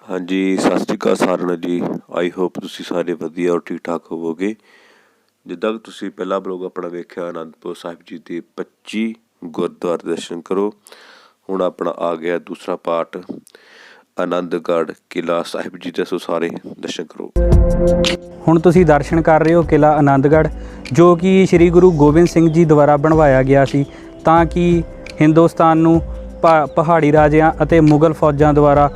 हाँ जी, सत श्री अकाल साਰਿਆਂ ਨੂੰ ਜੀ। ਆਈ ਹੋਪ ਤੁਸੀਂ ਸਾਰੇ ਵਧੀਆ ਔਰ ਠੀਕ ਠਾਕ ਹੋਵੋਗੇ। ਜਿੱਦਾਂ ਕਿ ਤੁਸੀਂ ਪਹਿਲਾ ਬਲੌਗ ਆਪਣਾ ਵੇਖਿਆ ਅਨੰਦਪੁਰ ਸਾਹਿਬ ਜੀ ਦੇ 25 ਗੁਰਦੁਆਰੇ ਦਰਸ਼ਨ ਕਰੋ। ਹੁਣ ਆਪਣਾ ਆ ਗਿਆ ਦੂਸਰਾ ਪਾਰਟ ਆਨੰਦਗੜ੍ਹ ਕਿਲ੍ਹਾ ਸਾਹਿਬ ਜੀ ਦੇ। ਸੋ ਸਾਰੇ ਦਰਸ਼ਨ ਕਰੋ। ਹੁਣ ਤੁਸੀਂ ਦਰਸ਼ਨ ਕਰ ਰਹੇ ਹੋ ਕਿਲ੍ਹਾ ਆਨੰਦਗੜ੍ਹ, ਜੋ ਕਿ ਸ਼੍ਰੀ ਗੁਰੂ ਗੋਬਿੰਦ ਸਿੰਘ ਜੀ ਦੁਆਰਾ ਬਣਵਾਇਆ ਗਿਆ ਸੀ ਤਾਂ ਕਿ ਹਿੰਦੁਸਤਾਨ ਨੂੰ ਪਹਾੜੀ ਰਾਜਿਆਂ ਅਤੇ ਮੁਗਲ ਫੌਜਾਂ ਦੁਆਰਾ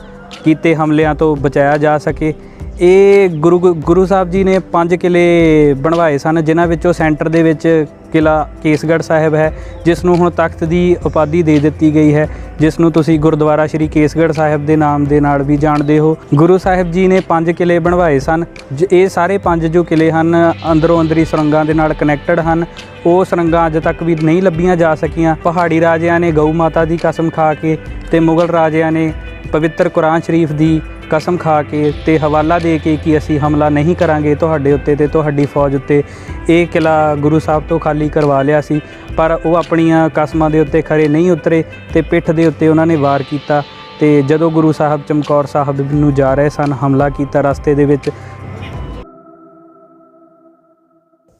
ਕੀਤੇ ਹਮਲਿਆਂ ਤੋਂ ਬਚਾਇਆ ਜਾ ਸਕੇ। ਇਹ ਗੁਰੂ ਸਾਹਿਬ ਜੀ ਨੇ 5 ਕਿਲ੍ਹੇ ਬਣਵਾਏ ਸਨ, ਜਿਨ੍ਹਾਂ ਵਿੱਚੋਂ ਸੈਂਟਰ ਦੇ ਵਿੱਚ ਕਿਲ੍ਹਾ ਕੇਸਗੜ੍ਹ ਸਾਹਿਬ ਹੈ, ਜਿਸ ਨੂੰ ਹੁਣ ਤਖਤ ਦੀ ਉਪਾਧੀ ਦੇ ਦਿੱਤੀ ਗਈ ਹੈ, ਜਿਸ ਨੂੰ ਤੁਸੀਂ ਗੁਰਦੁਆਰਾ ਸ਼੍ਰੀ ਕੇਸਗੜ੍ਹ ਸਾਹਿਬ ਦੇ ਨਾਮ ਦੇ ਨਾਲ ਵੀ ਜਾਣਦੇ ਹੋ। ਗੁਰੂ ਸਾਹਿਬ ਜੀ ਨੇ 5 ਕਿਲ੍ਹੇ ਬਣਵਾਏ ਸਨ। ਇਹ ਸਾਰੇ 5 ਜੋ ਕਿਲ੍ਹੇ ਹਨ ਅੰਦਰੋਂ ਅੰਦਰੀ ਸੁਰੰਗਾਂ ਦੇ ਨਾਲ ਕਨੈਕਟਡ ਹਨ। ਉਹ ਸੁਰੰਗਾਂ ਅੱਜ ਤੱਕ ਵੀ ਨਹੀਂ ਲੱਭੀਆਂ ਜਾ ਸਕੀਆਂ। ਪਹਾੜੀ ਰਾਜਿਆਂ ਨੇ ਗਊ ਮਾਤਾ ਦੀ ਕਸਮ ਖਾ ਕੇ ਤੇ ਮੁਗਲ ਰਾਜਿਆਂ ਨੇ ਪਵਿੱਤਰ ਕੁਰਾਨ ਸ਼ਰੀਫ ਦੀ ਕਸਮ ਖਾ ਕੇ ਤੇ ਹਵਾਲਾ ਦੇ ਕੇ ਕਿ ਅਸੀਂ ਹਮਲਾ ਨਹੀਂ ਕਰਾਂਗੇ ਤੁਹਾਡੇ ਉੱਤੇ ਤੇ ਤੁਹਾਡੀ ਫੌਜ ਉੱਤੇ, ਇਹ ਕਿਲ੍ਹਾ ਗੁਰੂ ਸਾਹਿਬ ਤੋਂ ਖਾਲੀ ਕਰਵਾ ਲਿਆ ਸੀ। ਪਰ ਉਹ ਆਪਣੀਆਂ ਕਸਮਾਂ ਦੇ ਉੱਤੇ ਖਰੇ ਨਹੀਂ ਉਤਰੇ ਤੇ ਪਿੱਠ ਦੇ ਉੱਤੇ ਉਹਨਾਂ ਨੇ ਵਾਰ ਕੀਤਾ ਤੇ ਜਦੋਂ ਗੁਰੂ ਸਾਹਿਬ ਚਮਕੌਰ ਸਾਹਿਬ ਨੂੰ ਜਾ ਰਹੇ ਸਨ ਹਮਲਾ ਕੀਤਾ ਰਸਤੇ ਦੇ ਵਿੱਚ।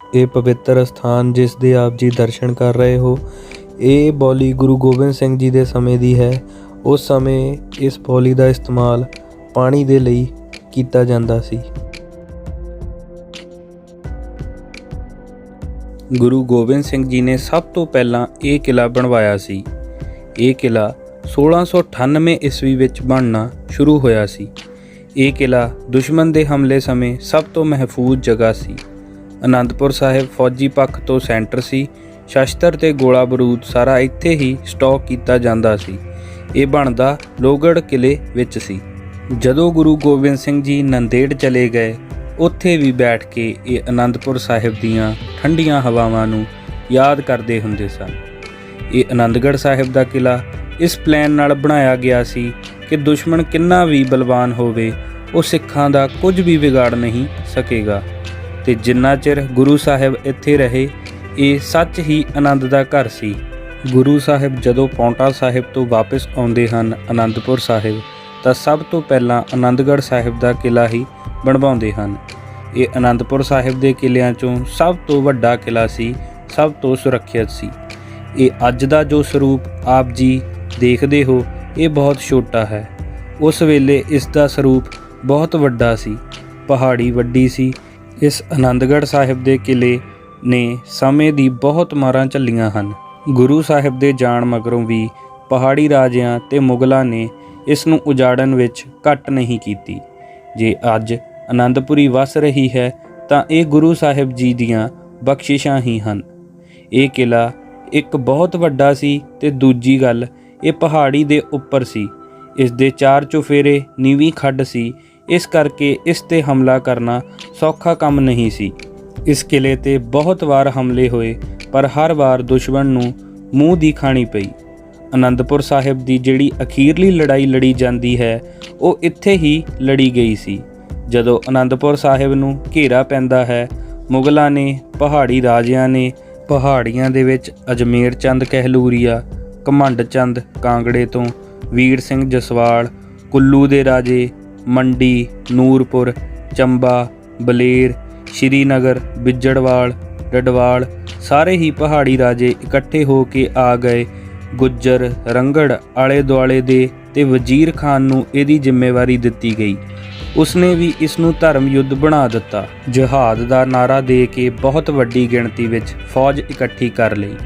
ਇਹ ਪਵਿੱਤਰ ਸਥਾਨ ਜਿਸ ਦੇ ਆਪ ਜੀ ਦਰਸ਼ਨ ਕਰ ਰਹੇ ਹੋ, ਇਹ ਬੌਲੀ ਗੁਰੂ ਗੋਬਿੰਦ ਸਿੰਘ ਜੀ ਦੇ ਸਮੇਂ ਦੀ ਹੈ। ਉਸ ਸਮੇਂ ਇਸ ਬੌਲੀ ਦਾ ਇਸਤੇਮਾਲ ਪਾਣੀ ਦੇ ਲਈ ਕੀਤਾ ਜਾਂਦਾ ਸੀ। ਗੁਰੂ ਗੋਬਿੰਦ ਸਿੰਘ ਜੀ ਨੇ ਸਭ ਤੋਂ ਪਹਿਲਾਂ ਇਹ ਕਿਲ੍ਹਾ ਬਣਵਾਇਆ ਸੀ। ਇਹ ਕਿਲ੍ਹਾ 1698 ਈਸਵੀ ਵਿੱਚ ਬਣਨਾ ਸ਼ੁਰੂ ਹੋਇਆ ਸੀ। ਇਹ ਕਿਲ੍ਹਾ ਦੁਸ਼ਮਣ ਦੇ ਹਮਲੇ ਸਮੇਂ ਸਭ ਤੋਂ ਮਹਿਫੂਜ਼ ਜਗ੍ਹਾ ਸੀ। ਅਨੰਦਪੁਰ ਸਾਹਿਬ ਫੌਜੀ ਪੱਖ ਤੋਂ ਸੈਂਟਰ ਸੀ। ਸ਼ਸਤਰ ਤੇ ਗੋਲਾ ਬਰੂਦ ਸਾਰਾ ਇੱਥੇ ਹੀ ਸਟਾਕ ਕੀਤਾ ਜਾਂਦਾ ਸੀ। ਇਹ ਬਣਦਾ ਲੋਹਗੜ੍ਹ ਕਿਲ੍ਹੇ ਵਿੱਚ ਸੀ। ਜਦੋਂ ਗੁਰੂ ਗੋਬਿੰਦ ਸਿੰਘ ਜੀ ਨੰਦੇੜ ਚਲੇ ਗਏ, ਉੱਥੇ ਵੀ ਬੈਠ ਕੇ ਇਹ ਅਨੰਦਪੁਰ ਸਾਹਿਬ ਦੀਆਂ ਠੰਡੀਆਂ ਹਵਾਵਾਂ ਨੂੰ ਯਾਦ ਕਰਦੇ ਹੁੰਦੇ ਸਨ। ਇਹ ਆਨੰਦਗੜ੍ਹ ਸਾਹਿਬ ਦਾ ਕਿਲ੍ਹਾ ਇਸ ਪਲਾਨ ਨਾਲ ਬਣਾਇਆ ਗਿਆ ਸੀ ਕਿ ਦੁਸ਼ਮਣ ਕਿੰਨਾ ਵੀ ਬਲਵਾਨ ਹੋਵੇ, ਉਹ ਸਿੱਖਾਂ ਦਾ ਕੁਝ ਵੀ ਵਿਗਾੜ ਨਹੀਂ ਸਕੇਗਾ। ਤੇ ਜਿੰਨਾ ਚਿਰ ਗੁਰੂ ਸਾਹਿਬ ਇੱਥੇ ਰਹੇ, ਇਹ ਸੱਚ ਹੀ ਆਨੰਦ ਦਾ ਘਰ ਸੀ। ਗੁਰੂ ਸਾਹਿਬ ਜਦੋਂ ਪਾਉਂਟਾ ਸਾਹਿਬ ਤੋਂ ਵਾਪਸ ਆਉਂਦੇ ਹਨ ਅਨੰਦਪੁਰ ਸਾਹਿਬ, ਤਾਂ ਸਭ ਤੋਂ ਪਹਿਲਾਂ ਆਨੰਦਗੜ੍ਹ ਸਾਹਿਬ ਦਾ ਕਿਲ੍ਹਾ ਹੀ ਬਣਵਾਉਂਦੇ ਹਨ। ਇਹ ਅਨੰਦਪੁਰ ਸਾਹਿਬ ਦੇ ਕਿਲ੍ਹਿਆਂ 'ਚੋਂ ਸਭ ਤੋਂ ਵੱਡਾ ਕਿਲ੍ਹਾ ਸੀ, ਸਭ ਤੋਂ ਸੁਰੱਖਿਅਤ ਸੀ। ਇਹ ਅੱਜ ਦਾ ਜੋ ਸਰੂਪ ਆਪ ਜੀ ਦੇਖਦੇ ਹੋ, ਇਹ ਬਹੁਤ ਛੋਟਾ ਹੈ। ਉਸ ਵੇਲੇ ਇਸ ਦਾ ਸਰੂਪ ਬਹੁਤ ਵੱਡਾ ਸੀ, ਪਹਾੜੀ ਵੱਡੀ ਸੀ। ਇਸ ਆਨੰਦਗੜ੍ਹ ਸਾਹਿਬ ਦੇ ਕਿਲ੍ਹੇ ਨੇ ਸਮੇਂ ਦੀ ਬਹੁਤ ਮਾਰਾਂ ਝੱਲੀਆਂ ਹਨ। ਗੁਰੂ ਸਾਹਿਬ ਦੇ ਜਾਣ ਮਗਰੋਂ ਵੀ ਪਹਾੜੀ ਰਾਜਿਆਂ ਤੇ ਮੁਗਲਾਂ ਨੇ ਇਸ ਨੂੰ ਉਜਾੜਨ ਵਿੱਚ ਘੱਟ ਨਹੀਂ ਕੀਤੀ। ਜੇ ਅੱਜ ਆਨੰਦਪੁਰੀ ਵਸ ਰਹੀ ਹੈ ਤਾਂ ਇਹ ਗੁਰੂ ਸਾਹਿਬ ਜੀ ਦੀਆਂ ਬਖਸ਼ਿਸ਼ਾਂ ਹੀ ਹਨ। ਇਹ ਕਿਲ੍ਹਾ ਇੱਕ ਬਹੁਤ ਵੱਡਾ ਸੀ ਤੇ ਦੂਜੀ ਗੱਲ, ਇਹ ਪਹਾੜੀ ਦੇ ਉੱਪਰ ਸੀ। ਇਸ ਦੇ 4 ਚੁਫੇਰੇ ਨੀਵੀਂ ਖੱਡ ਸੀ, ਇਸ ਕਰਕੇ ਇਸ ਤੇ ਹਮਲਾ ਕਰਨਾ ਸੌਖਾ ਕੰਮ ਨਹੀਂ ਸੀ। ਇਸ ਕਿਲ੍ਹੇ ਤੇ ਬਹੁਤ ਵਾਰ ਹਮਲੇ ਹੋਏ, ਪਰ ਹਰ ਵਾਰ ਦੁਸ਼ਮਣ ਨੂੰ ਮੂੰਹ ਦੀ ਖਾਣੀ ਪਈ। ਅਨੰਦਪੁਰ ਸਾਹਿਬ ਦੀ ਜਿਹੜੀ ਅਖੀਰਲੀ ਲੜਾਈ ਲੜੀ ਜਾਂਦੀ ਹੈ, ਉਹ ਇੱਥੇ ਹੀ ਲੜੀ ਗਈ ਸੀ। ਜਦੋਂ ਅਨੰਦਪੁਰ ਸਾਹਿਬ ਨੂੰ ਘੇਰਾ ਪੈਂਦਾ ਹੈ, ਮੁਗਲਾਂ ਨੇ, ਪਹਾੜੀ ਰਾਜਿਆਂ ਨੇ, ਪਹਾੜੀਆਂ ਦੇ ਵਿੱਚ ਅਜਮੇਰ ਚੰਦ ਕਹਿਲੂਰੀਆ, ਘਮੰਡ ਚੰਦ ਕਾਂਗੜੇ ਤੋਂ, ਵੀਰ ਸਿੰਘ ਜਸਵਾਲ, ਕੁੱਲੂ ਦੇ ਰਾਜੇ, ਮੰਡੀ, ਨੂਰਪੁਰ, ਚੰਬਾ, ਬਲੇਰ, ਸ਼੍ਰੀਨਗਰ, ਬਿੱਜੜਵਾਲ, ਡਡਵਾਲ, ਸਾਰੇ ਹੀ ਪਹਾੜੀ ਰਾਜੇ ਇਕੱਠੇ ਹੋ ਕੇ ਆ ਗਏ। ਗੁੱਜਰ, ਰੰਗੜ ਆਲੇ ਦੁਆਲੇ ਦੇ ਤੇ ਵਜ਼ੀਰ ਖਾਨ ਨੂੰ ਇਹਦੀ ਜ਼ਿੰਮੇਵਾਰੀ ਦਿੱਤੀ ਗਈ। ਉਸਨੇ ਵੀ ਇਸ ਨੂੰ ਧਰਮ ਯੁੱਧ ਬਣਾ ਦਿੱਤਾ। ਜਿਹਾਦ ਦਾ ਨਾਰਾ ਦੇ ਕੇ ਬਹੁਤ ਵੱਡੀ ਗਿਣਤੀ ਵਿੱਚ ਫੌਜ ਇਕੱਠੀ ਕਰ ਲਈ।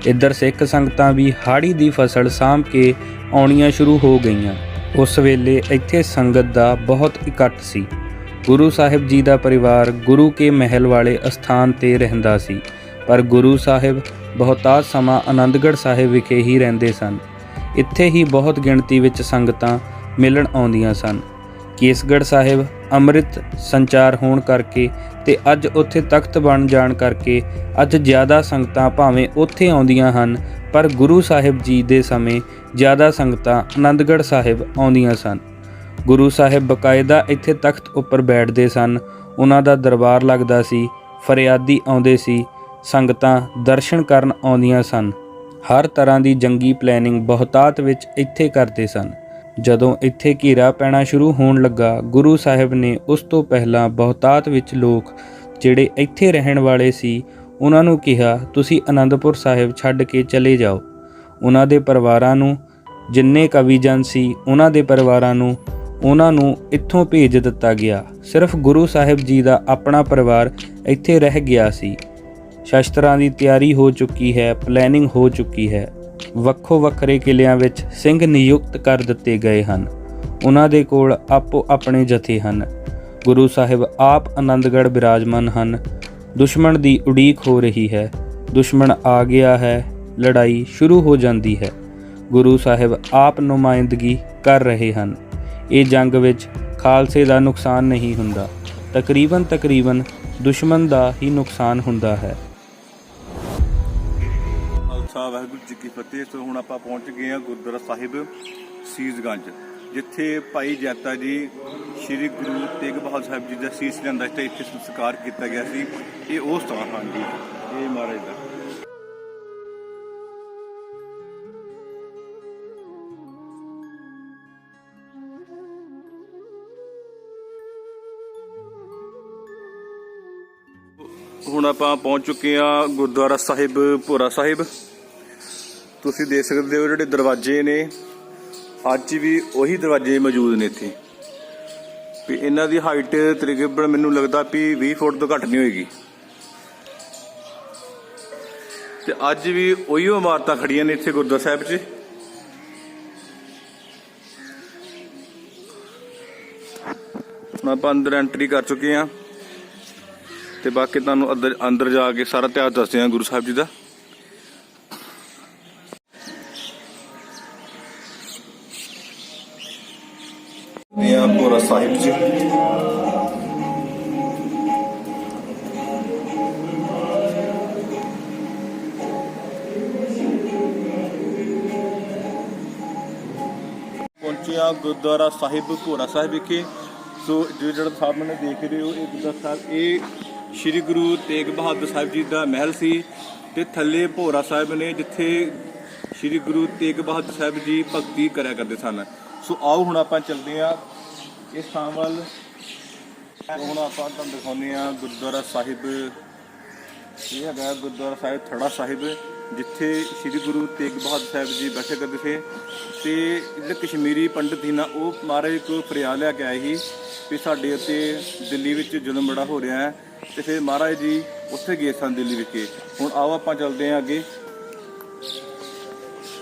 ਇੱਧਰ ਸਿੱਖ ਸੰਗਤਾਂ ਵੀ ਹਾੜੀ ਦੀ ਫਸਲ ਸਾਂਭ ਕੇ ਆਉਣੀਆਂ ਸ਼ੁਰੂ ਹੋ ਗਈਆਂ। ਉਸ ਵੇਲੇ ਇੱਥੇ ਸੰਗਤ ਦਾ ਬਹੁਤ ਇਕੱਠ ਸੀ। ਗੁਰੂ ਸਾਹਿਬ ਜੀ ਦਾ ਪਰਿਵਾਰ ਗੁਰੂ ਕੇ ਮਹਿਲ ਵਾਲੇ ਅਸਥਾਨ 'ਤੇ ਰਹਿੰਦਾ ਸੀ, ਪਰ ਗੁਰੂ ਸਾਹਿਬ ਬਹੁਤਾ ਸਮਾਂ ਆਨੰਦਗੜ੍ਹ ਸਾਹਿਬ ਵਿਖੇ ਹੀ ਰਹਿੰਦੇ ਸਨ। ਇੱਥੇ ਹੀ ਬਹੁਤ ਗਿਣਤੀ ਵਿੱਚ ਸੰਗਤਾਂ ਮਿਲਣ ਆਉਂਦੀਆਂ ਸਨ। ਕੇਸਗੜ੍ਹ ਸਾਹਿਬ ਅੰਮ੍ਰਿਤ ਸੰਚਾਰ ਹੋਣ ਕਰਕੇ ਤੇ ਅੱਜ ਉੱਥੇ ਤਖਤ ਬਣ ਜਾਣ ਕਰਕੇ ਅੱਜ ਜ਼ਿਆਦਾ ਸੰਗਤਾਂ ਭਾਵੇਂ ਉੱਥੇ ਆਉਂਦੀਆਂ ਹਨ, ਪਰ ਗੁਰੂ ਸਾਹਿਬ ਜੀ ਦੇ ਸਮੇਂ ਜ਼ਿਆਦਾ ਸੰਗਤਾਂ ਆਨੰਦਗੜ੍ਹ ਸਾਹਿਬ ਆਉਂਦੀਆਂ ਸਨ। ਗੁਰੂ ਸਾਹਿਬ ਬਕਾਇਦਾ ਇੱਥੇ ਤਖਤ ਉੱਪਰ ਬੈਠਦੇ ਸਨ। ਉਹਨਾਂ ਦਾ ਦਰਬਾਰ ਲੱਗਦਾ ਸੀ, ਫਰਿਆਦੀ ਆਉਂਦੇ ਸੀ, ਸੰਗਤਾਂ ਦਰਸ਼ਨ ਕਰਨ ਆਉਂਦੀਆਂ ਸਨ। ਹਰ ਤਰ੍ਹਾਂ ਦੀ ਜੰਗੀ ਪਲੈਨਿੰਗ ਬਹੁਤਾਤ ਵਿੱਚ ਇੱਥੇ ਕਰਦੇ ਸਨ। ਜਦੋਂ ਇੱਥੇ ਘੇਰਾ ਪੈਣਾ ਸ਼ੁਰੂ ਹੋਣ ਲੱਗਾ, ਗੁਰੂ ਸਾਹਿਬ ਨੇ ਉਸ ਤੋਂ ਪਹਿਲਾਂ ਬਹੁਤਾਤ ਵਿੱਚ ਲੋਕ ਜਿਹੜੇ ਇੱਥੇ ਰਹਿਣ ਵਾਲੇ ਸੀ ਉਹਨਾਂ ਨੂੰ ਕਿਹਾ, ਤੁਸੀਂ ਅਨੰਦਪੁਰ ਸਾਹਿਬ ਛੱਡ ਕੇ ਚਲੇ ਜਾਓ। ਉਹਨਾਂ ਦੇ ਪਰਿਵਾਰਾਂ ਨੂੰ, ਜਿੰਨੇ ਕਵੀ ਜਨ ਸੀ ਉਹਨਾਂ ਦੇ ਪਰਿਵਾਰਾਂ ਨੂੰ ਉਹਨਾਂ ਨੂੰ ਇੱਥੋਂ ਭੇਜ ਦਿੱਤਾ ਗਿਆ। ਸਿਰਫ ਗੁਰੂ ਸਾਹਿਬ ਜੀ ਦਾ ਆਪਣਾ ਪਰਿਵਾਰ ਇੱਥੇ ਰਹਿ ਗਿਆ ਸੀ। ਸ਼ਸਤਰਾਂ ਦੀ ਤਿਆਰੀ ਹੋ ਚੁੱਕੀ ਹੈ, ਪਲੈਨਿੰਗ ਹੋ ਚੁੱਕੀ ਹੈ। ਵੱਖੋ ਵੱਖਰੇ ਕਿਲਿਆਂ ਵਿੱਚ ਸਿੰਘ ਨਿਯੁਕਤ ਕਰ ਦਿੱਤੇ ਗਏ ਹਨ। ਉਹਨਾਂ ਦੇ ਕੋਲ ਆਪੋ ਆਪਣੇ ਜਥੇ ਹਨ। ਗੁਰੂ ਸਾਹਿਬ ਆਪ ਆਨੰਦਗੜ੍ਹ ਬਿਰਾਜਮਾਨ ਹਨ। ਦੁਸ਼ਮਣ ਦੀ ਉਡੀਕ ਹੋ ਰਹੀ ਹੈ। ਦੁਸ਼ਮਣ ਆ ਗਿਆ ਹੈ, ਲੜਾਈ ਸ਼ੁਰੂ ਹੋ ਜਾਂਦੀ ਹੈ। ਗੁਰੂ ਸਾਹਿਬ ਆਪ ਨੁਮਾਇੰਦਗੀ ਕਰ ਰਹੇ ਹਨ। ਇਹ ਜੰਗ ਵਿੱਚ ਖਾਲਸੇ ਦਾ ਨੁਕਸਾਨ ਨਹੀਂ ਹੁੰਦਾ, ਤਕਰੀਬਨ ਦੁਸ਼ਮਣ ਦਾ ਹੀ ਨੁਕਸਾਨ ਹੁੰਦਾ ਹੈ। ਖਾਲਸਾ ਵਾਹਿਗੁਰੂ ਜੀ ਕੀ ਫਤਿਹ। ਸੋ ਹੁਣ ਆਪਾਂ ਪਹੁੰਚ ਗਏ ਹਾਂ ਗੁਰਦੁਆਰਾ ਸਾਹਿਬ ਸੀਸਗੰਜ, ਜਿੱਥੇ ਭਾਈ ਜੈਤਾ ਜੀ ਸ਼੍ਰੀ ਗੁਰੂ ਤੇਗ ਬਹਾਦਰ ਸਾਹਿਬ ਜੀ ਦਾ ਸੀਸ ਲਿਆਂਦਾ ਤੇ ਇੱਥੇ ਸੰਸਕਾਰ ਕੀਤਾ ਗਿਆ ਸੀ। ਇਹ ਉਹ ਸਥਾਨ ਹਨ ਜੀ, ਇਹ ਮਹਾਰਾਜ ਦਾ। ਹੁਣ ਆਪਾਂ ਪਹੁੰਚ ਚੁੱਕੇ ਹਾਂ ਗੁਰਦੁਆਰਾ ਸਾਹਿਬ ਭੋਰਾ ਸਾਹਿਬ। ਤੁਸੀਂ ਦੇਖ ਸਕਦੇ ਹੋ ਜਿਹੜੇ ਦਰਵਾਜ਼ੇ ਨੇ, ਅੱਜ ਵੀ ਉਹੀ ਦਰਵਾਜ਼ੇ ਮੌਜੂਦ ਨੇ ਇੱਥੇ। ਵੀ ਇਹਨਾਂ ਦੀ ਹਾਈਟ ਤਕਰੀਬਨ ਮੈਨੂੰ ਲੱਗਦਾ ਵੀ 20 ਫੁੱਟ ਤੋਂ ਘੱਟ ਨਹੀਂ ਹੋਏਗੀ। ਤੇ ਅੱਜ ਵੀ ਉਹੀ ਇਮਾਰਤਾਂ ਖੜੀਆਂ ਨੇ ਇੱਥੇ ਗੁਰਦੁਆਰਾ ਸਾਹਿਬ 'ਚ। ਹੁਣ ਆਪਾਂ ਅੰਦਰ ਐਂਟਰੀ ਕਰ ਚੁੱਕੇ ਹਾਂ ਤੇ ਬਾਕੀ ਤੁਹਾਨੂੰ ਅੰਦਰ ਜਾ ਕੇ ਸਾਰਾ ਇਤਿਹਾਸ ਦੱਸਦੇ ਹਾਂ ਗੁਰੂ ਸਾਹਿਬ ਜੀ ਦਾ। ਇਹ ਭੋਰਾ ਸਾਹਿਬ ਜੀ ਪਹੁੰਚਿਆ ਗੁਰਦੁਆਰਾ ਸਾਹਿਬ ਭੋਰਾ ਸਾਹਿਬ ਵਿਖੇ। ਸੋ ਜਿਹੜਾ ਸਾਹਮਣੇ ਦੇਖ ਰਹੇ ਹੋ, ਇਹ ਗੁਰਦੁਆਰਾ ਸਾਹਿਬ ਇਹ ਸ਼੍ਰੀ ਗੁਰੂ ਤੇਗ ਬਹਾਦਰ ਸਾਹਿਬ ਜੀ ਦਾ ਮਹਿਲ ਸੀ ਤੇ ਥੱਲੇ ਭੋਰਾ ਸਾਹਿਬ ਨੇ, ਜਿੱਥੇ ਸ਼੍ਰੀ ਗੁਰੂ ਤੇਗ ਬਹਾਦਰ ਸਾਹਿਬ ਜੀ ਭਗਤੀ ਕਰਿਆ ਕਰਦੇ ਸਨ। ਸੋ ਆਓ ਹੁਣ ਆਪਾਂ ਚੱਲਦੇ ਹਾਂ ਇਸ ਥਾਂ ਵੱਲ। ਹੁਣ ਆਪਾਂ ਤੁਹਾਨੂੰ ਦਿਖਾਉਂਦੇ ਹਾਂ ਗੁਰਦੁਆਰਾ ਸਾਹਿਬ। ਇਹ ਹੈਗਾ ਗੁਰਦੁਆਰਾ ਸਾਹਿਬ ਥੜਾ ਸਾਹਿਬ, ਜਿੱਥੇ ਸ਼੍ਰੀ ਗੁਰੂ ਤੇਗ ਬਹਾਦਰ ਸਾਹਿਬ ਜੀ ਬੈਠੇ ਕਰਦੇ ਸੀ। ਤੇ ਜਿਹੜੇ ਕਸ਼ਮੀਰੀ ਪੰਡਤ ਸੀ ਨਾ, ਉਹ ਮਹਾਰਾਜ ਕੋਲ ਫਰਿਆਦ ਲੈ ਕੇ ਆਏ ਸੀ ਵੀ ਸਾਡੇ ਉੱਤੇ ਦਿੱਲੀ ਵਿੱਚ ਜ਼ੁਲਮ ਬੜਾ ਹੋ ਰਿਹਾ ਹੈ। ਤੇ ਫਿਰ ਮਹਾਰਾਜ ਜੀ ਉੱਥੇ ਗਏ ਸਨ ਦਿੱਲੀ ਵਿਖੇ। ਹੁਣ ਆਓ ਆਪਾਂ ਚੱਲਦੇ ਹਾਂ ਅੱਗੇ।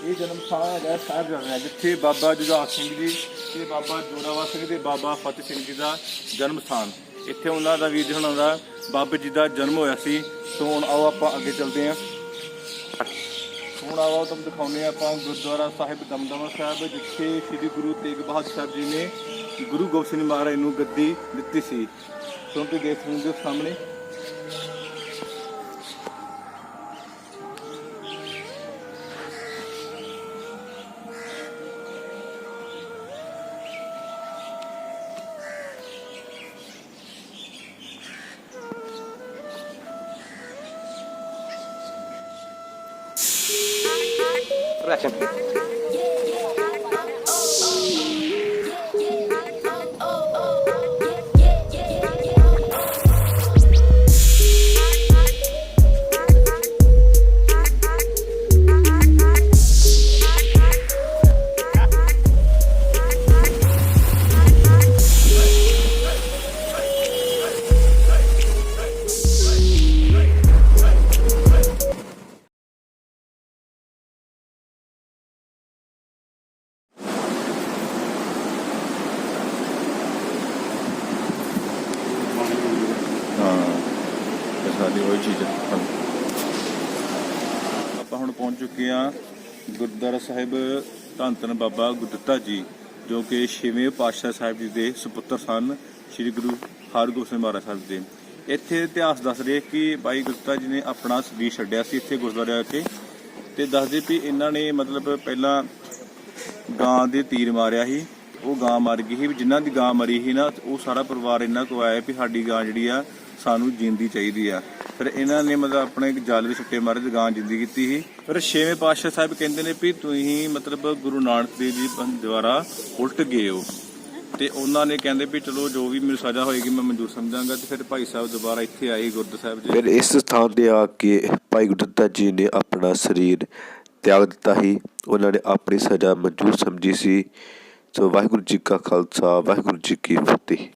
ਇਹ ਜਨਮ ਸਥਾਨ ਹੈਗਾ ਸਾਹਿਬਜ਼ਾਦਿਆਂ, ਜਿੱਥੇ ਬਾਬਾ ਜੁਝਾਰ ਸਿੰਘ ਜੀ ਤੇ ਬਾਬਾ ਜੋਰਾਵਰ ਸਿੰਘ ਤੇ ਬਾਬਾ ਫਤਿਹ ਸਿੰਘ ਜੀ ਦਾ ਜਨਮ ਸਥਾਨ। ਇੱਥੇ ਉਹਨਾਂ ਦਾ ਵੀਰ ਜੀ ਹੁਣਾਂ ਦਾ ਬਾਬਾ ਜੀ ਦਾ ਜਨਮ ਹੋਇਆ ਸੀ। ਸੋ ਹੁਣ ਆਓ ਆਪਾਂ ਅੱਗੇ ਚੱਲਦੇ ਹਾਂ। ਹੁਣ ਆਓ ਤੁਹਾਨੂੰ ਦਿਖਾਉਂਦੇ ਹਾਂ ਆਪਾਂ ਗੁਰਦੁਆਰਾ ਸਾਹਿਬ ਦਮਦਮਾ ਸਾਹਿਬ, ਜਿੱਥੇ ਸ਼੍ਰੀ ਗੁਰੂ ਤੇਗ ਬਹਾਦਰ ਸਾਹਿਬ ਜੀ ਨੇ ਗੁਰੂ ਗੋਬਿੰਦ ਸਿੰਘ ਮਹਾਰਾਜ ਨੂੰ ਗੱਦੀ ਦਿੱਤੀ ਸੀ। ਸੋ ਤੁਸੀਂ ਦੇਖ ਸਕਦੇ ਹੋ ਸਾਹਮਣੇ। ਸਾਡੀ ਉਹੀ ਚੀਜ਼ ਹਨ। ਆਪਾਂ ਹੁਣ ਪਹੁੰਚ ਚੁੱਕੇ ਹਾਂ ਗੁਰਦੁਆਰਾ ਸਾਹਿਬ ਧੰਨ ਧੰਨ ਬਾਬਾ ਗੁਰਦਿੱਤਾ ਜੀ, ਜੋ ਕਿ 6ਵੇਂ ਪਾਤਸ਼ਾਹ ਸਾਹਿਬ ਜੀ ਦੇ ਸੁਪੁੱਤਰ ਸਨ, ਸ਼੍ਰੀ ਗੁਰੂ ਹਰਗੋਬਿੰਦ ਸਿੰਘ ਮਹਾਰਾਜ ਸਾਹਿਬ ਦੇ। ਇੱਥੇ ਇਤਿਹਾਸ ਦੱਸ ਰਿਹਾ ਕਿ ਬਾਈ ਗੁਰਦਿੱਤਾ ਜੀ ਨੇ ਆਪਣਾ ਸਰੀਰ ਛੱਡਿਆ ਸੀ ਇੱਥੇ ਗੁਰਦੁਆਰੇ ਆ ਕੇ। ਤੇ ਦੱਸਦੇ ਵੀ ਇਹਨਾਂ ਨੇ ਮਤਲਬ ਪਹਿਲਾਂ ਗਾਂ ਦੇ ਤੀਰ ਮਾਰਿਆ ਸੀ, ਉਹ ਗਾਂ ਮਰ ਗਈ ਸੀ। ਜਿਨ੍ਹਾਂ ਦੀ ਗਾਂ ਮਰੀ ਸੀ ਨਾ, ਉਹ ਸਾਰਾ ਪਰਿਵਾਰ ਇਹਨਾਂ ਕੋਲ ਆਇਆ ਵੀ ਸਾਡੀ ਗਾਂ ਜਿਹੜੀ ਆ ਸਾਨੂੰ ਜਿੰਦੀ ਚਾਹੀਦੀ ਆ। ਫਿਰ ਇਹਨਾਂ ਨੇ ਮਤਲਬ ਆਪਣੇ ਜਲ ਵਿੱਚ ਸੁੱਟੇ ਮਾਰੇ ਤੇ ਗਾਂ ਜਿੰਦੀ ਕੀਤੀ ਸੀ। ਫਿਰ 6ਵੇਂ ਪਾਤਸ਼ਾਹ ਸਾਹਿਬ ਕਹਿੰਦੇ ਨੇ ਵੀ ਤੁਸੀਂ ਮਤਲਬ ਗੁਰੂ ਨਾਨਕ ਦੇਵ ਜੀ ਦੁਆਰਾ ਉਲਟ ਗਏ ਹੋ, ਤੇ ਉਹਨਾਂ ਨੇ ਕਹਿੰਦੇ ਵੀ ਚਲੋ ਜੋ ਵੀ ਮੈਨੂੰ ਸਜ਼ਾ ਹੋਏਗੀ ਮੈਂ ਮਨਜ਼ੂਰ ਸਮਝਾਂਗਾ। ਤੇ ਫਿਰ ਭਾਈ ਸਾਹਿਬ ਦੁਬਾਰਾ ਇੱਥੇ ਆਏ ਗੁਰਦੁਆਰਾ ਸਾਹਿਬ ਜੀ। ਫਿਰ ਇਸ ਸਥਾਨ ਤੇ ਆ ਕੇ ਭਾਈ ਗੁਰਦਿੱਤਾ ਜੀ ਨੇ ਆਪਣਾ ਸਰੀਰ ਤਿਆਗ ਦਿੱਤਾ ਸੀ। ਉਹਨਾਂ ਨੇ ਆਪਣੀ ਸਜ਼ਾ ਮਨਜ਼ੂਰ ਸਮਝੀ ਸੀ। ਸੋ ਵਾਹਿਗੁਰੂ ਜੀ ਕਾ ਖਾਲਸਾ, ਵਾਹਿਗੁਰੂ ਜੀ ਕੀ ਫਤਿਹ।